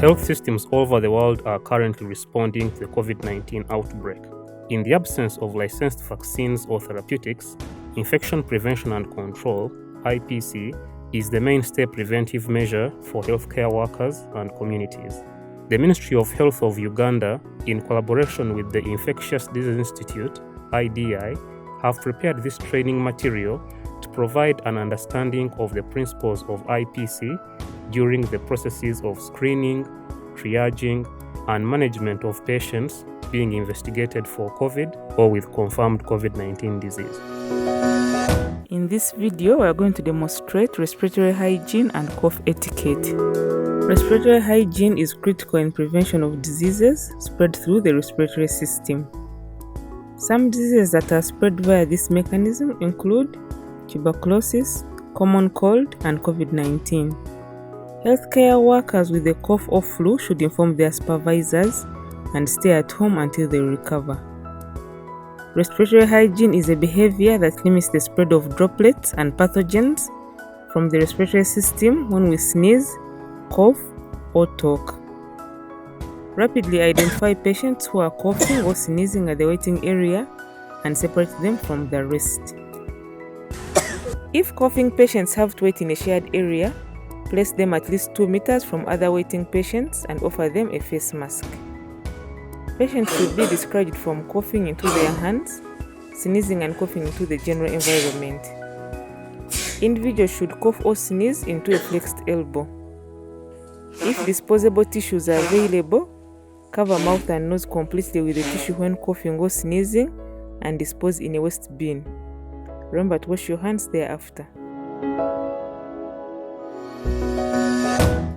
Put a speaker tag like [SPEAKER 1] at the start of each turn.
[SPEAKER 1] Health systems all over the world are currently responding to the COVID-19 outbreak. In the absence of licensed vaccines or therapeutics, infection prevention and control (IPC) is the mainstay preventive measure for healthcare workers and communities. The Ministry of Health of Uganda, in collaboration with the Infectious Disease Institute (IDI), have prepared this training material to provide an understanding of the principles of IPC during the processes of screening, triaging, and management of patients being investigated for COVID or with confirmed COVID-19 disease.
[SPEAKER 2] In this video, we are going to demonstrate respiratory hygiene and cough etiquette. Respiratory hygiene is critical in prevention of diseases spread through the respiratory system. Some diseases that are spread via this mechanism include tuberculosis, common cold, and COVID-19. Healthcare workers with a cough or flu should inform their supervisors and stay at home until they recover. Respiratory hygiene is a behavior that limits the spread of droplets and pathogens from the respiratory system when we sneeze, cough, or talk. Rapidly identify patients who are coughing or sneezing at the waiting area and separate them from the rest. If coughing patients have to wait in a shared area, place them at least 2 meters from other waiting patients and offer them a face mask. Patients should be discouraged from coughing into their hands, sneezing and coughing into the general environment. Individuals should cough or sneeze into a flexed elbow. If disposable tissues are available, cover mouth and nose completely with the tissue when coughing or sneezing and dispose in a waste bin. Remember to wash your hands thereafter.